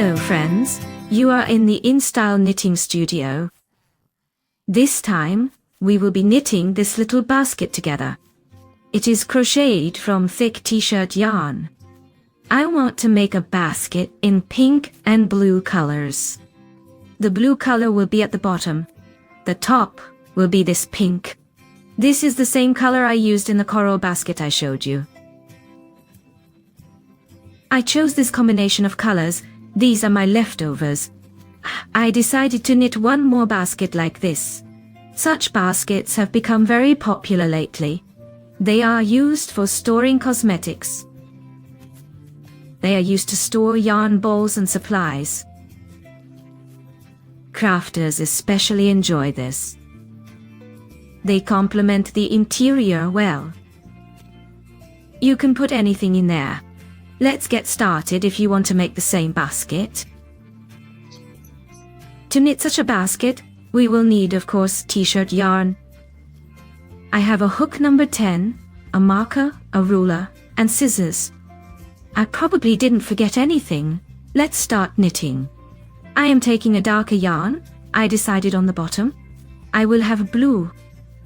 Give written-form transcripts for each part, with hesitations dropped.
Hello friends, you are in the InStyle Knitting Studio. This time, we will be knitting this little basket together. It is crocheted from thick t-shirt yarn. I want to make a basket in pink and blue colors. The blue color will be at the bottom. The top will be this pink. This is the same color I used in the coral basket I showed you. I chose this combination of colors. These are my leftovers. I decided to knit one more basket like this. Such baskets have become very popular lately. They are used for storing cosmetics. They are used to store yarn balls and supplies. Crafters especially enjoy this. They complement the interior well. You can put anything in there. Let's get started if you want to make the same basket. To knit such a basket, we will need, of course, t-shirt yarn. I have a hook number 10, a marker, a ruler, and scissors. I probably didn't forget anything. Let's start knitting. I am taking a darker yarn. I decided on the bottom. I will have blue.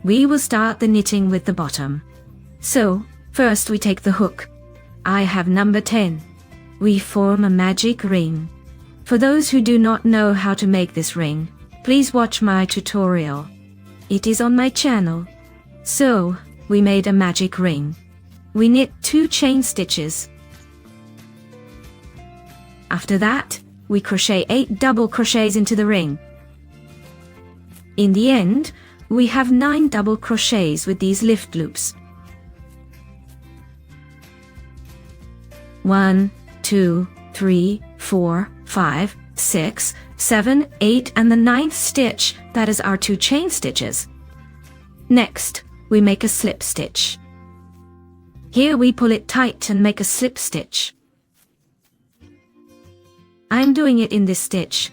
We will start the knitting with the bottom. So, first we take the hook. I have number 10. We form a magic ring. For those who do not know how to make this ring, please watch my tutorial. It is on my channel. So, we made a magic ring. We knit 2 chain stitches. After that, we crochet 8 double crochets into the ring. In the end, we have 9 double crochets with these lift loops. 1, 2, 3, 4, 5, 6, 7, 8 and the 9th stitch, that is our 2 chain stitches. Next, we make a slip stitch. Here we pull it tight and make a slip stitch. I'm doing it in this stitch.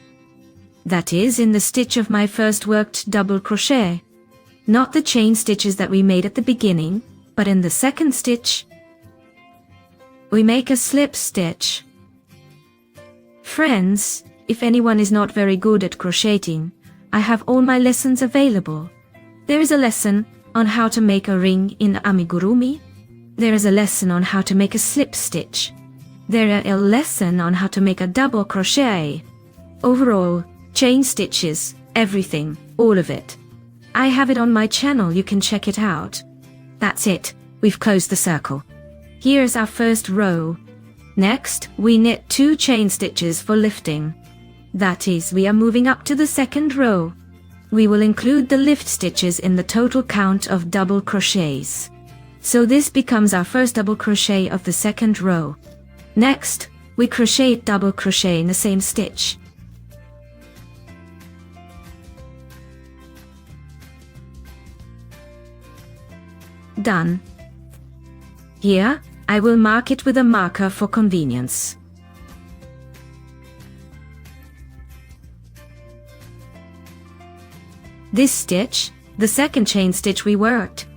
That is, in the stitch of my first worked double crochet. Not the chain stitches that we made at the beginning, but in the second stitch. We make a slip stitch. Friends, if anyone is not very good at crocheting, I have all my lessons available. There is a lesson on how to make a ring in AMIGURUMI. There is a lesson on how to make a slip stitch. There is a lesson on how to make a double crochet. Overall, chain stitches, everything, all of it. I have it on my channel, you can check it out. That's it, we've closed the circle. Here's our first row. Next, we knit 2 chain stitches for lifting. That is, we are moving up to the second row. We will include the lift stitches in the total count of double crochets. So this becomes our first double crochet of the second row. Next, we crochet double crochet in the same stitch. Done. Here, I will mark it with a marker for convenience. This stitch, the second chain stitch we worked.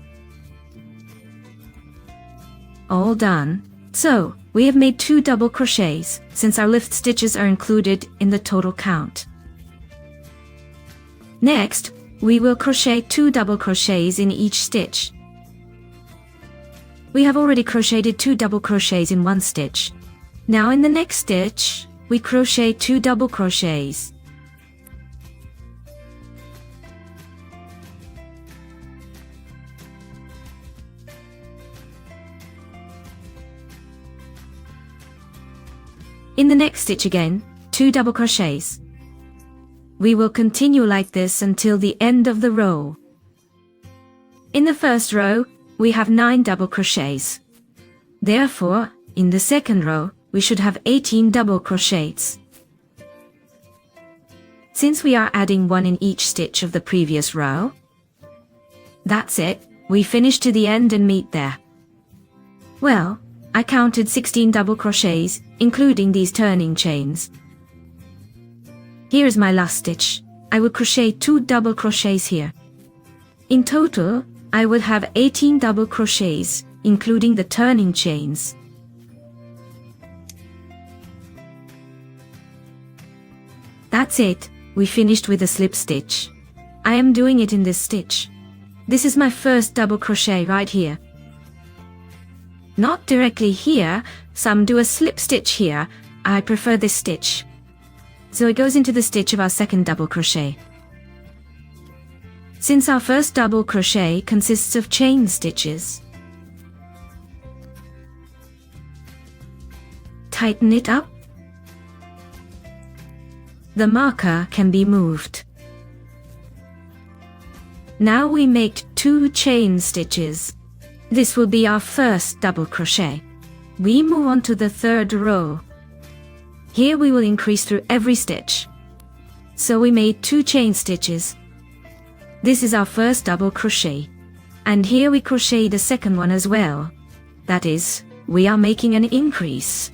All done. So, we have made 2 double crochets, since our lift stitches are included in the total count. Next, we will crochet 2 double crochets in each stitch. We have already crocheted 2 double crochets in one stitch. Now in the next stitch, we crochet 2 double crochets. In the next stitch again, 2 double crochets. We will continue like this until the end of the row. In the first row, we have 9 double crochets. Therefore, in the second row, we should have 18 double crochets. Since we are adding 1 in each stitch of the previous row, that's it, we finish to the end and meet there. Well, I counted 16 double crochets, including these turning chains. Here is my last stitch. I will crochet 2 double crochets here. In total, I will have 18 double crochets, including the turning chains. That's it, we finished with a slip stitch. I am doing it in this stitch. This is my first double crochet right here. Not directly here, some do a slip stitch here. I prefer this stitch. So it goes into the stitch of our second double crochet. Since our first double crochet consists of chain stitches, tighten it up. The marker can be moved. Now we make 2 chain stitches. This will be our first double crochet. We move on to the third row. Here we will increase through every stitch. So we made 2 chain stitches. This is our first double crochet. And here we crochet the second one as well. That is, we are making an increase.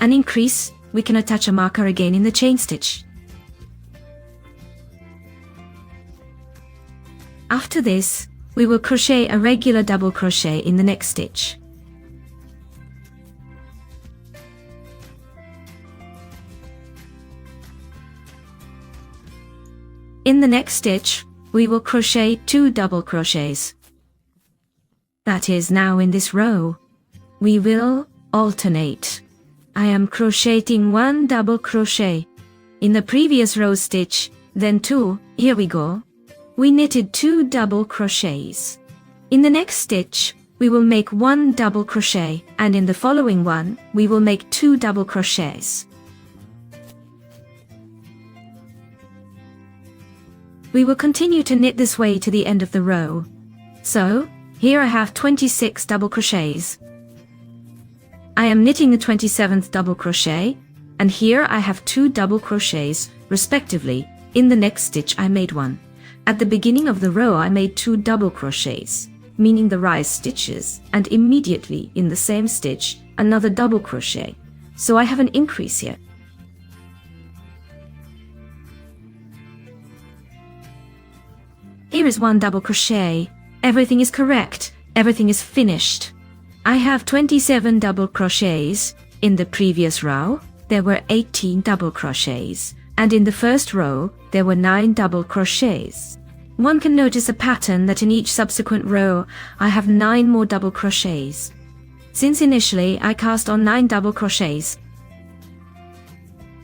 An increase, we can attach a marker again in the chain stitch. After this, we will crochet a regular double crochet in the next stitch. In the next stitch, we will crochet 2 double crochets. That is, now in this row, we will alternate. I am crocheting 1 double crochet in the previous row stitch, then 2, here we go. We knitted 2 double crochets. In the next stitch, we will make 1 double crochet, and in the following one, we will make 2 double crochets. We will continue to knit this way to the end of the row. So, here I have 26 double crochets. I am knitting the 27th double crochet, and here I have 2 double crochets, respectively. In the next stitch I made 1. At the beginning of the row I made 2 double crochets, meaning the rise stitches, and immediately in the same stitch, another double crochet. So I have an increase here. Here is 1 double crochet. Everything is correct. Everything is finished. I have 27 double crochets. In the previous row, there were 18 double crochets. And in the first row, there were 9 double crochets. One can notice a pattern that in each subsequent row, I have 9 more double crochets. Since initially I cast on 9 double crochets.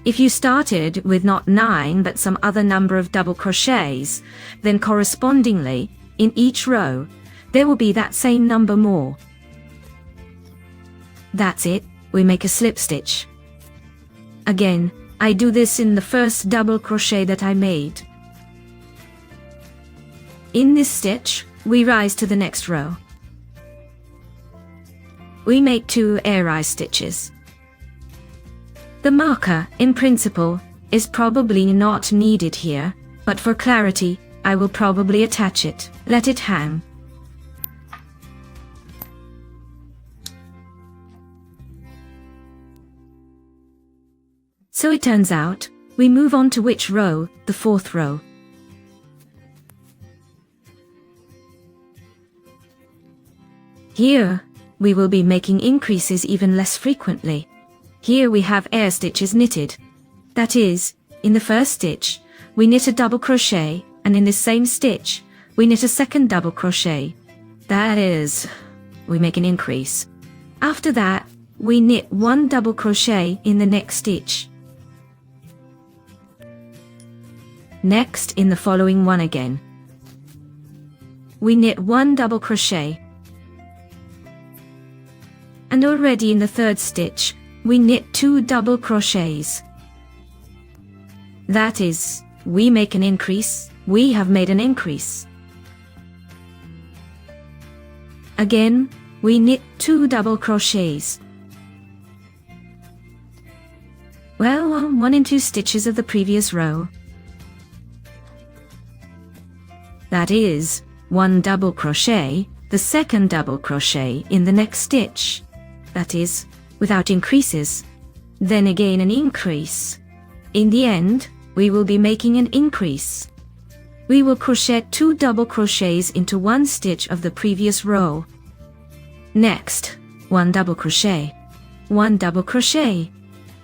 If you started with not 9 but some other number of double crochets, then correspondingly, in each row, there will be that same number more. That's it, we make a slip stitch. Again, I do this in the first double crochet that I made. In this stitch, we rise to the next row. We make 2 air rise stitches. The marker, in principle, is probably not needed here, but for clarity, I will probably attach it. Let it hang. So it turns out, we move on to which row? The 4th row. Here, we will be making increases even less frequently. Here we have air stitches knitted. That is, in the first stitch, we knit a double crochet, and in this same stitch, we knit a second double crochet. That is, we make an increase. After that, we knit 1 double crochet in the next stitch. Next, in the following one again, we knit 1 double crochet. And already in the 3rd stitch, we knit 2 double crochets. That is, we make an increase. We have made an increase. Again, we knit 2 double crochets. Well, 1 and 2 stitches of the previous row. That is, 1 double crochet, the second double crochet in the next stitch. That is, without increases. Then again an increase. In the end, we will be making an increase. We will crochet 2 double crochets into 1 stitch of the previous row. Next, 1 double crochet, 1 double crochet,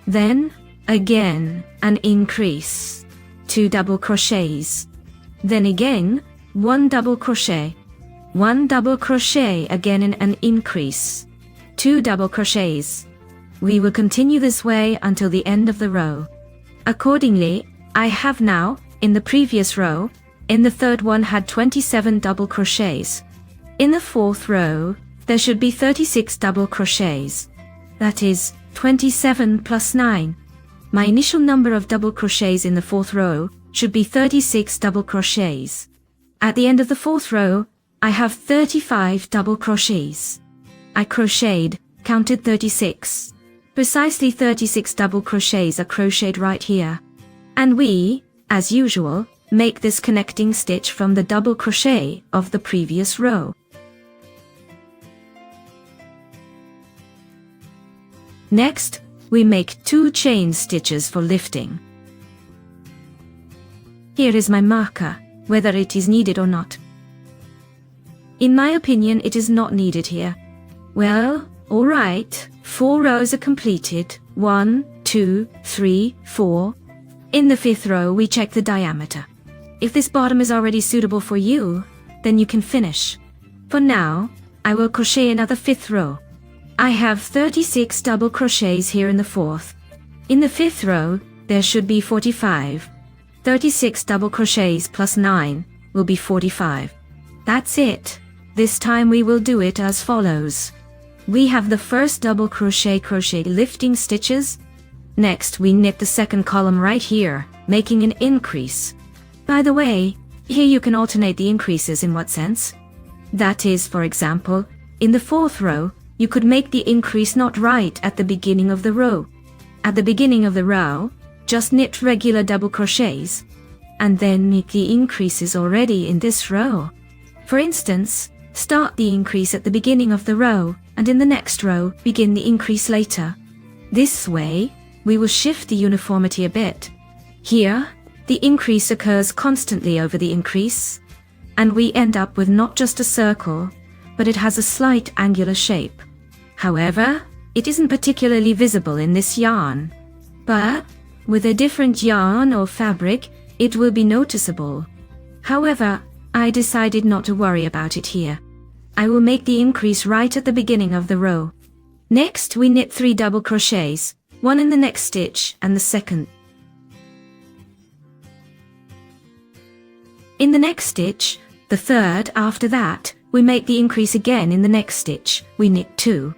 Then, again, an increase. 2 double crochets. Then again, 1 double crochet. 1 double crochet again and an increase. 2 double crochets. We will continue this way until the end of the row. Accordingly, I have now, in the previous row, in the third one had 27 double crochets. In the fourth row, there should be 36 double crochets. That is, 27 plus 9. My initial number of double crochets in the fourth row should be 36 double crochets. At the end of the fourth row, I have 35 double crochets. I crocheted, counted 36. Precisely 36 double crochets are crocheted right here. And we, as usual, make this connecting stitch from the double crochet of the previous row. Next, we make 2 chain stitches for lifting. Here is my marker, whether it is needed or not. In my opinion, it is not needed here. Well, alright, 4 rows are completed. 1, 2, 3, 4. In the 5th row, we check the diameter. If this bottom is already suitable for you, then you can finish. For now, I will crochet another 5th row. I have 36 double crochets here in the 4th. In the 5th row, there should be 45. 36 double crochets plus 9 will be 45. That's it. This time we will do it as follows. We have the first double crochet lifting stitches. Next, we knit the second column right here, making an increase. By the way, here you can alternate the increases. In what sense? That is, for example, in the 4th row, you could make the increase not right at the beginning of the row. At the beginning of the row, just knit regular double crochets, and then make the increases already in this row. For instance, start the increase at the beginning of the row, and in the next row, begin the increase later. This way, we will shift the uniformity a bit. Here, the increase occurs constantly over the increase, and we end up with not just a circle, but it has a slight angular shape. However, it isn't particularly visible in this yarn. But, with a different yarn or fabric, it will be noticeable. However, I decided not to worry about it here. I will make the increase right at the beginning of the row. Next, we knit 3 double crochets, 1 in the next stitch and the second. In the next stitch, the third after that, we make the increase again in the next stitch. We knit 2.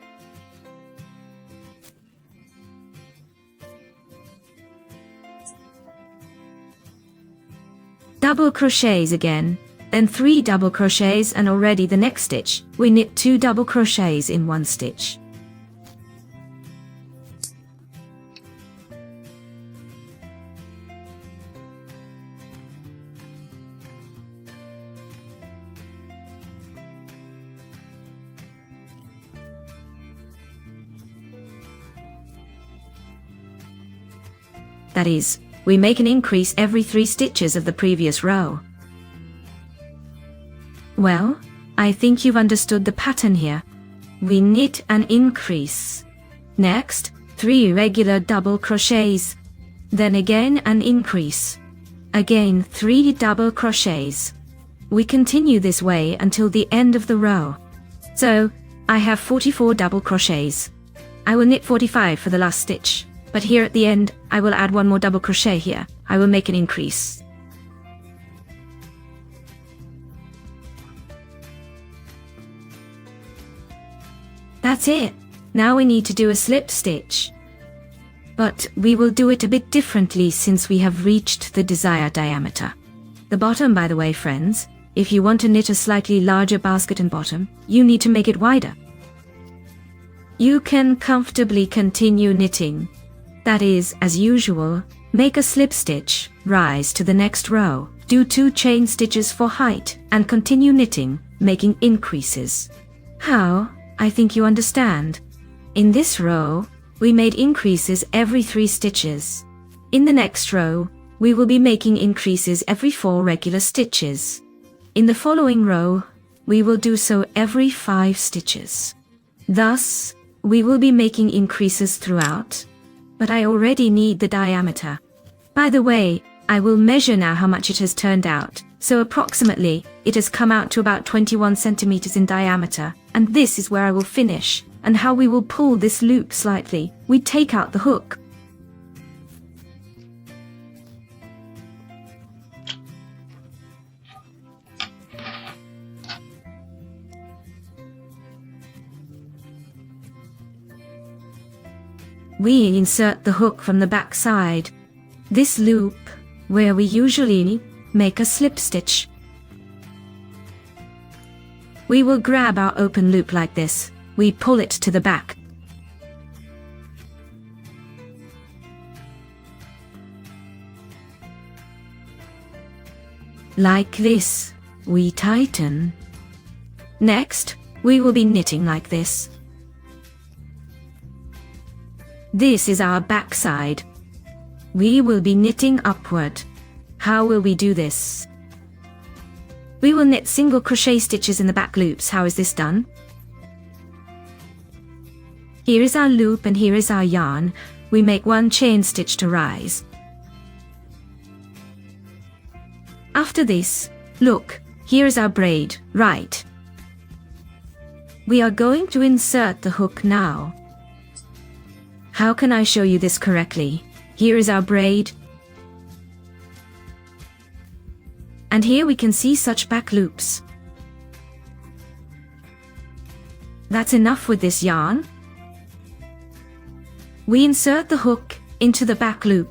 Double crochets again, then 3 double crochets, and already the next stitch, we knit 2 double crochets in 1 stitch. That is, we make an increase every 3 stitches of the previous row. Well, I think you've understood the pattern here. We knit an increase. Next, 3 regular double crochets. Then again an increase. Again 3 double crochets. We continue this way until the end of the row. So, I have 44 double crochets. I will knit 45 for the last stitch. But here at the end, I will add 1 more double crochet here. I will make an increase. That's it. Now we need to do a slip stitch. But we will do it a bit differently since we have reached the desired diameter. The bottom, by the way, friends, if you want to knit a slightly larger basket and bottom, you need to make it wider. You can comfortably continue knitting. That is, as usual, make a slip stitch, rise to the next row, do 2 chain stitches for height, and continue knitting, making increases. How? I think you understand. In this row, we made increases every 3 stitches. In the next row, we will be making increases every 4 regular stitches. In the following row, we will do so every 5 stitches. Thus, we will be making increases throughout. But I already need the diameter. By the way, I will measure now how much it has turned out. So approximately, it has come out to about 21 centimeters in diameter, and this is where I will finish. And how we will pull this loop slightly, we take out the hook. We insert the hook from the back side. This loop, where we usually make a slip stitch. We will grab our open loop like this. We pull it to the back. Like this, we tighten. Next, we will be knitting like this. This is our back side. We will be knitting upward. How will we do this? We will knit single crochet stitches in the back loops. How is this done? Here is our loop and here is our yarn. We make one chain stitch to rise. After this, look, here is our braid, right? We are going to insert the hook now. How can I show you this correctly? Here is our braid. And here we can see such back loops. That's enough with this yarn. We insert the hook into the back loop.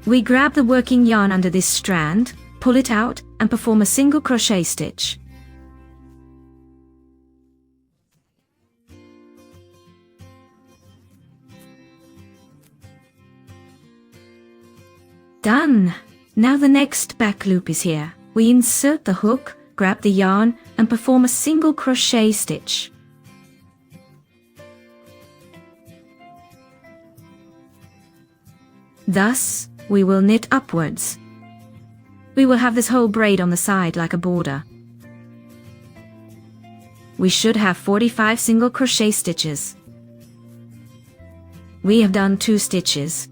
We grab the working yarn under this strand, pull it out, and perform a single crochet stitch. Done! Now the next back loop is here. We insert the hook, grab the yarn, and perform a single crochet stitch. Thus, we will knit upwards. We will have this whole braid on the side like a border. We should have 45 single crochet stitches. We have done 2 stitches.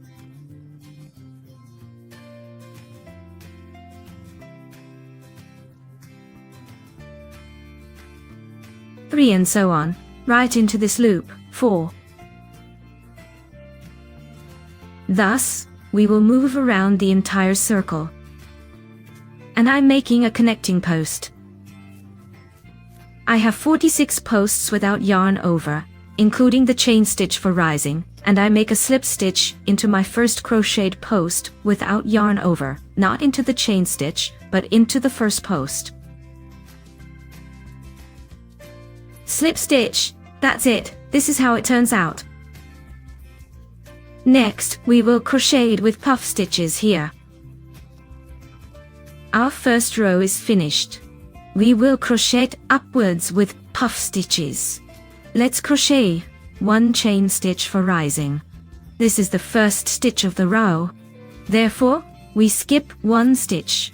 Three and so on, right into this loop, 4. Thus, we will move around the entire circle. And I'm making a connecting post. I have 46 posts without yarn over, including the chain stitch for rising, and I make a slip stitch into my first crocheted post without yarn over, not into the chain stitch, but into the first post. Slip stitch, that's it, this is how it turns out. Next, we will crochet with puff stitches here. Our first row is finished. We will crochet upwards with puff stitches. Let's crochet 1 chain stitch for rising. This is the first stitch of the row. Therefore, we skip 1 stitch.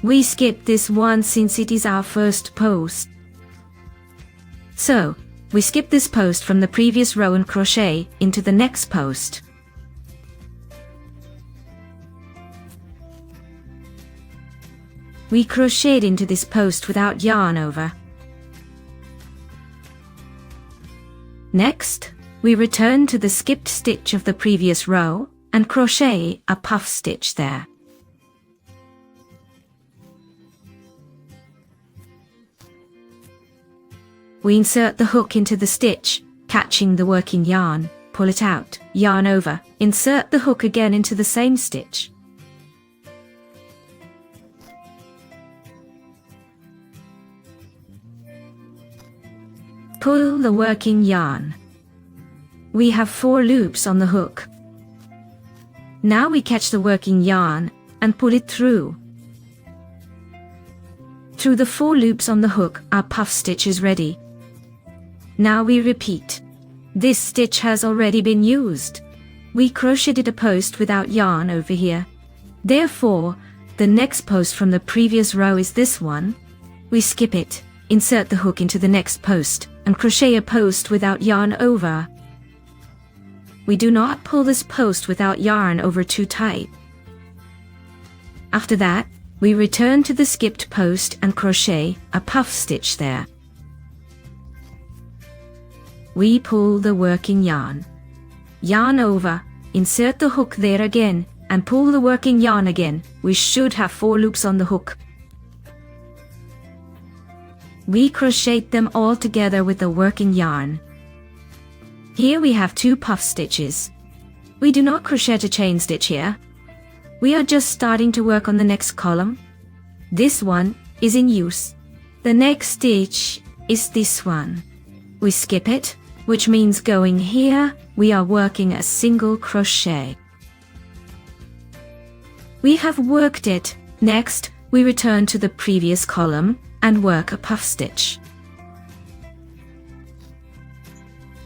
We skip this one since it is our first post. So, we skip this post from the previous row and crochet into the next post. We crocheted into this post without yarn over. Next, we return to the skipped stitch of the previous row and crochet a puff stitch there. We insert the hook into the stitch, catching the working yarn, pull it out, yarn over, insert the hook again into the same stitch. Pull the working yarn. We have 4 loops on the hook. Now we catch the working yarn and pull it through. Through the 4 loops on the hook, our puff stitch is ready. Now we repeat. This stitch has already been used. We crocheted a post without yarn over here. Therefore, the next post from the previous row is this one. We skip it, insert the hook into the next post, and crochet a post without yarn over. we do not pull this post without yarn over too tight. After that, we return to the skipped post and crochet a puff stitch there. We pull the working yarn. Yarn over, insert the hook there again, and pull the working yarn again. We should have 4 loops on the hook. We crochet them all together with the working yarn. Here we have 2 puff stitches. We do not crochet a chain stitch here. We are just starting to work on the next column. This one is in use. The next stitch is this one. We skip it, which means going here, we are working a single crochet. We have worked it. Next, we return to the previous column and work a puff stitch.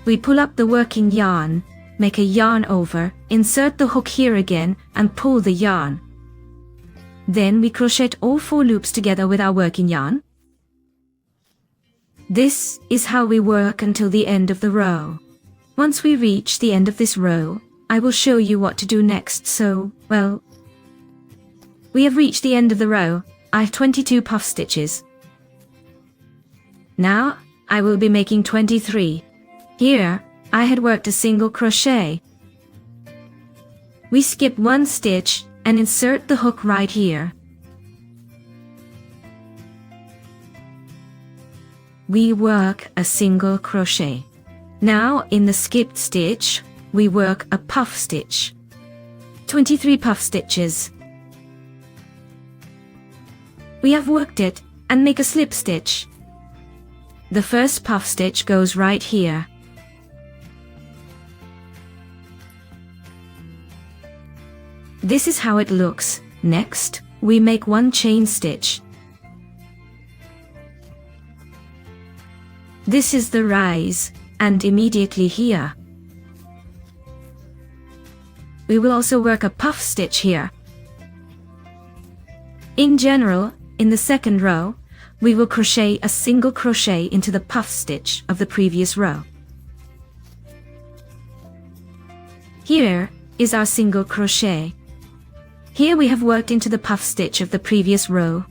We pull up the working yarn, make a yarn over, insert the hook here again, and pull the yarn. Then we crochet all 4 loops together with our working yarn. This is how we work until the end of the row. Once we reach the end of this row, I will show you what to do next. So, well, we have reached the end of the row. I have 22 puff stitches. Now, I will be making 23. Here, I had worked a single crochet. We skip 1 stitch and insert the hook right here. We work a single crochet. Now, in the skipped stitch, we work a puff stitch. 23 puff stitches. We have worked it and make a slip stitch. The first puff stitch goes right here. This is how it looks. Next, we make 1 chain stitch. This is the rise, and immediately here, we will also work a puff stitch here. In general, in the second row, we will crochet a single crochet into the puff stitch of the previous row. Here is our single crochet. Here we have worked into the puff stitch of the previous row.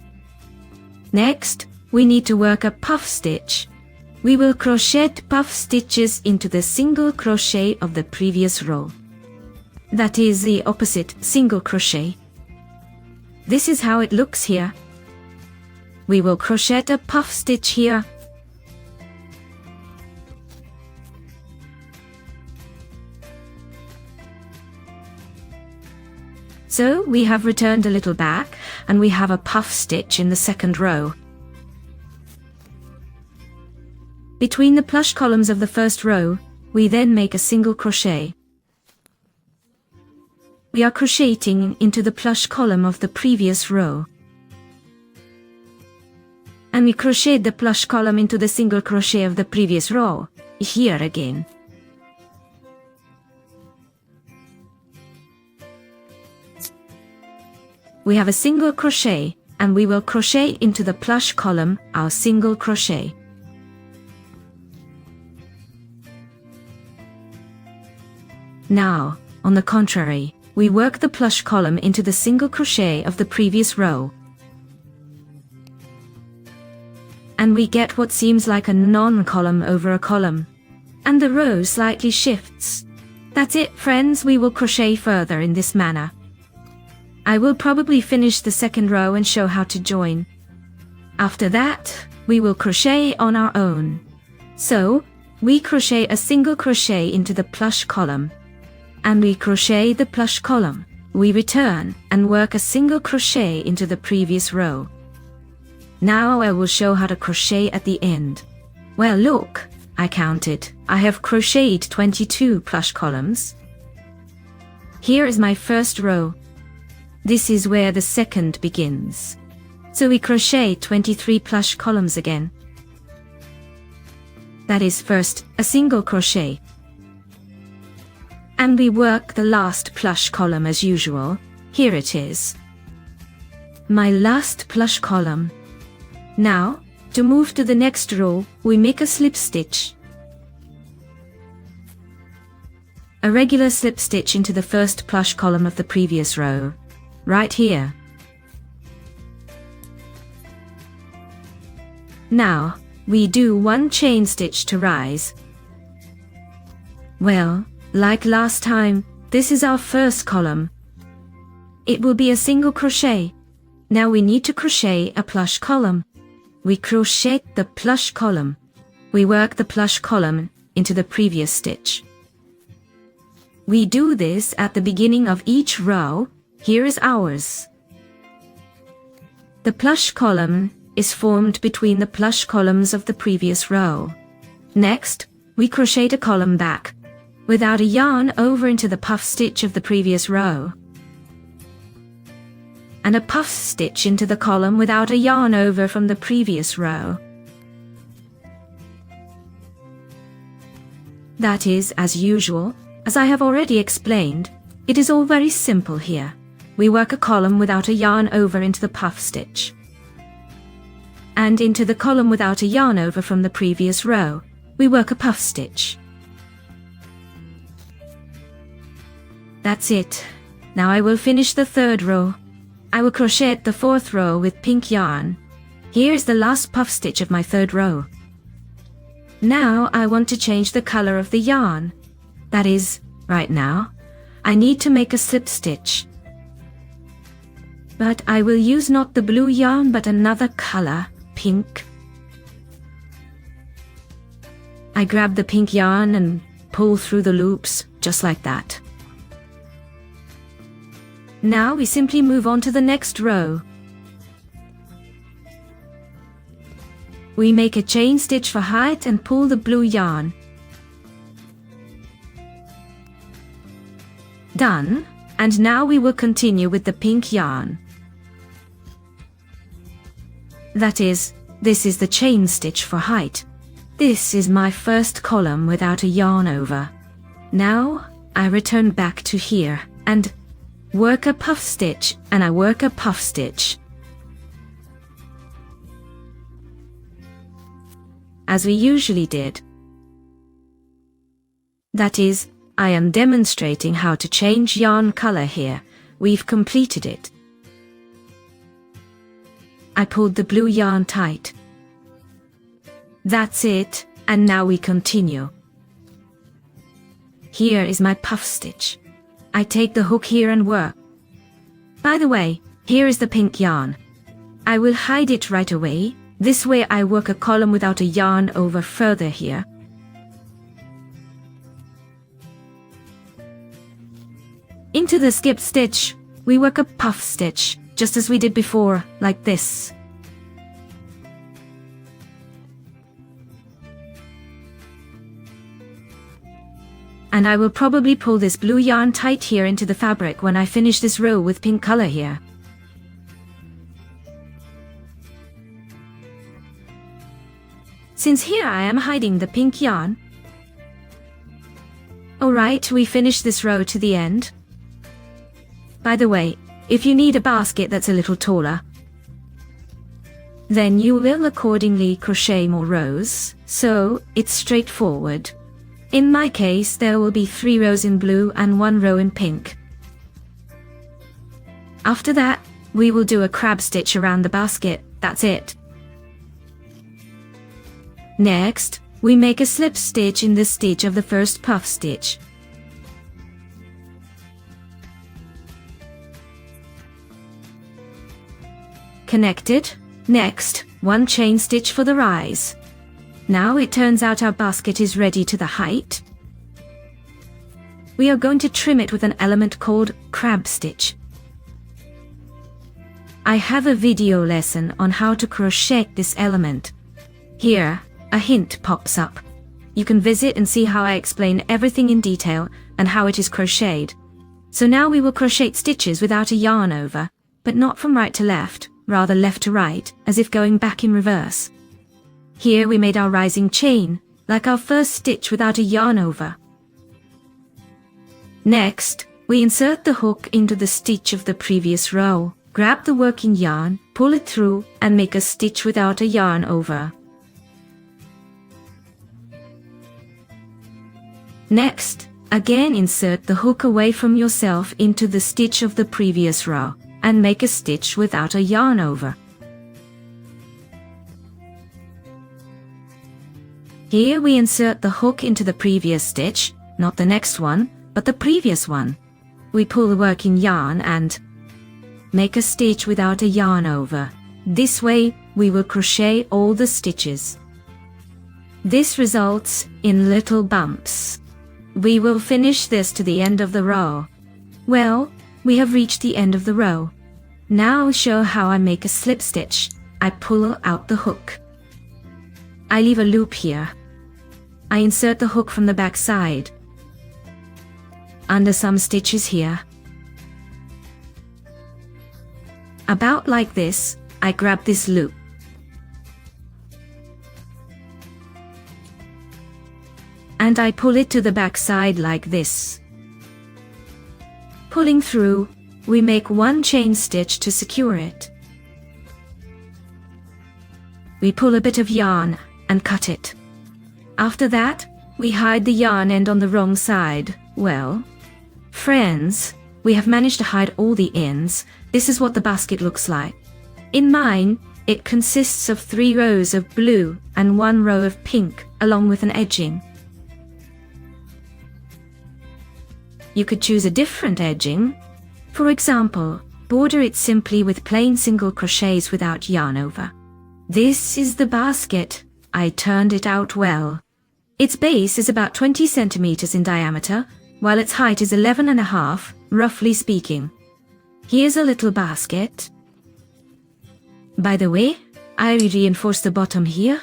Next, we need to work a puff stitch. We will crochet puff stitches into the single crochet of the previous row. That is the opposite single crochet. This is how it looks here. We will crochet a puff stitch here. So we have returned a little back, and we have a puff stitch in the second row. Between the plush columns of the first row, we then make a single crochet. We are crocheting into the plush column of the previous row. And we crocheted the plush column into the single crochet of the previous row, here again. We have a single crochet, and we will crochet into the plush column our single crochet. Now, on the contrary, we work the plush column into the single crochet of the previous row. And we get what seems like a non-column over a column. And the row slightly shifts. That's it, friends. We will crochet further in this manner. I will probably finish the second row and show how to join. After that, we will crochet on our own. So, we crochet a single crochet into the plush column. And we crochet the plush column. We return and work a single crochet into the previous row. Now I will show how to crochet at the end. Well, look, I counted. I have crocheted 22 plush columns. Here is my first row. This is where the second begins. So we crochet 23 plush columns again. That is first a single crochet. And we work the last plush column as usual. Here it is. My last plush column. Now, to move to the next row, we make a slip stitch. a regular slip stitch into the first plush column of the previous row, right here. Now, we do 1 chain stitch to rise. Well, like last time, this is our first column. It will be a single crochet. Now we need to crochet a plush column. We crochet the plush column. We work the plush column into the previous stitch. We do this at the beginning of each row. Here is ours. The plush column is formed between the plush columns of the previous row. Next, we crochet a column back, without a yarn over into the puff stitch of the previous row, and a puff stitch into the column without a yarn over from the previous row. That is, as usual, as I have already explained, it is all very simple here. We work a column without a yarn over into the puff stitch, and into the column without a yarn over from the previous row, we work a puff stitch. That's it. Now I will finish the 3rd row. I will crochet the 4th row with pink yarn. Here is the last puff stitch of my 3rd row. Now I want to change the color of the yarn. That is, right now, I need to make a slip stitch. But I will use not the blue yarn but another color, pink. I grab the pink yarn and pull through the loops, just like that. Now we simply move on to the next row. We make a chain stitch for height and pull the blue yarn. Done, and now we will continue with the pink yarn. That is, this is the chain stitch for height. This is my first column without a yarn over. Now, I return back to here, and work a puff stitch, and I work a puff stitch. As we usually did. That is, I am demonstrating how to change yarn color here. We've completed it. I pulled the blue yarn tight. That's it, and now we continue. Here is my puff stitch. I take the hook here and work. By the way, here is the pink yarn. I will hide it right away. This way I work a column without a yarn over further here. Into the skip stitch, we work a puff stitch, just as we did before, like this. And I will probably pull this blue yarn tight here into the fabric when I finish this row with pink color here. Since here I am hiding the pink yarn. Alright, we finish this row to the end. By the way, if you need a basket that's a little taller, then you will accordingly crochet more rows, so it's straightforward. In my case, there will be 3 rows in blue and 1 row in pink. After that, we will do a crab stitch around the basket, that's it. Next, we make a slip stitch in the stitch of the first puff stitch. Connected. Next, 1 chain stitch for the rise. Now it turns out our basket is ready to the height. We are going to trim it with an element called crab stitch. I have a video lesson on how to crochet this element. Here, a hint pops up. You can visit and see how I explain everything in detail and how it is crocheted. So now we will crochet stitches without a yarn over, but not from right to left, rather left to right, as if going back in reverse. Here we made our rising chain, like our first stitch without a yarn over. Next, we insert the hook into the stitch of the previous row, grab the working yarn, pull it through, and make a stitch without a yarn over. Next, Again, insert the hook away from yourself into the stitch of the previous row, and make a stitch without a yarn over. Here we insert the hook into the previous stitch, not the next one, but the previous one. We pull the working yarn and make a stitch without a yarn over. This way, we will crochet all the stitches. This results in little bumps. We will finish this to the end of the row. Well, we have reached the end of the row. Now I'll show how I make a slip stitch. I pull out the hook. I leave a loop here. I insert the hook from the back side, under some stitches here. About like this, I grab this loop. And I pull it to the back side like this. Pulling through, we make one chain stitch to secure it. We pull a bit of yarn and cut it. After that, we hide the yarn end on the wrong side. Well, friends, we have managed to hide all the ends. This is what the basket looks like. In mine, it consists of 3 rows of blue and 1 row of pink, along with an edging. You could choose a different edging. For example, border it simply with plain single crochets without yarn over. This is the basket. I turned it out well. Its base is about 20 centimeters in diameter, while its height is 11.5, roughly speaking. Here's a little basket. By the way, I reinforced the bottom here,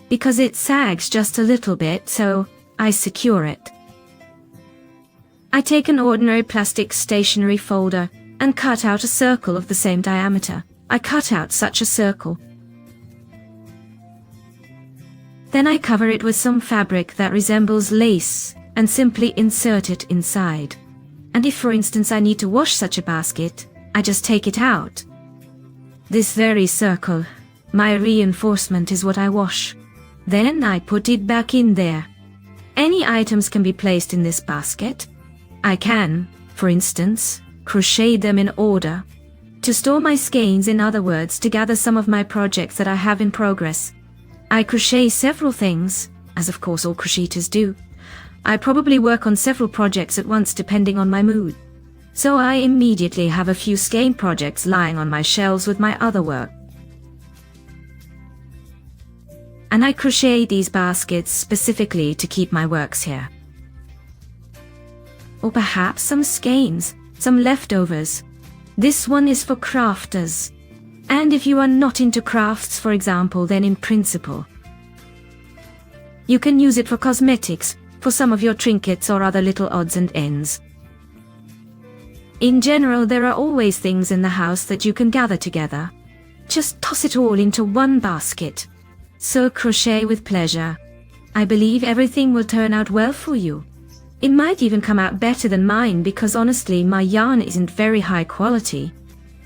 because it sags just a little bit, so I secure it. I take an ordinary plastic stationery folder and cut out a circle of the same diameter. I cut out such a circle. Then I cover it with some fabric that resembles lace and simply insert it inside. And if, for instance, I need to wash such a basket, I just take it out. This very circle, my reinforcement, is what I wash. Then I put it back in there. Any items can be placed in this basket. I can, for instance, crochet them in order. To store my skeins, in other words, to gather some of my projects that I have in progress. I crochet several things, as of course all crocheters do. I probably work on several projects at once depending on my mood. So I immediately have a few skein projects lying on my shelves with my other work. And I crochet these baskets specifically to keep my works here. Or perhaps some skeins, some leftovers. This one is for crafters. And if you are not into crafts, for example, then in principle, you can use it for cosmetics, for some of your trinkets or other little odds and ends. In general, there are always things in the house that you can gather together. Just toss it all into one basket. So crochet with pleasure. I believe everything will turn out well for you. It might even come out better than mine because honestly, my yarn isn't very high quality.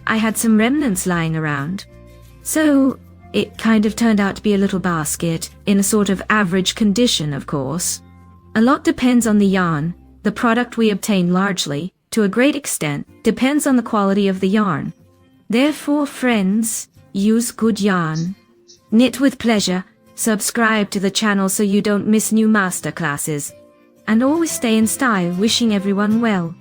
I had some remnants lying around. So it kind of turned out to be a little basket, in a sort of average condition, of course. A lot depends on the yarn. The product we obtain largely, to a great extent, depends on the quality of the yarn. Therefore, friends, use good yarn. Knit with pleasure, subscribe to the channel so you don't miss new masterclasses. And always stay in style, wishing everyone well.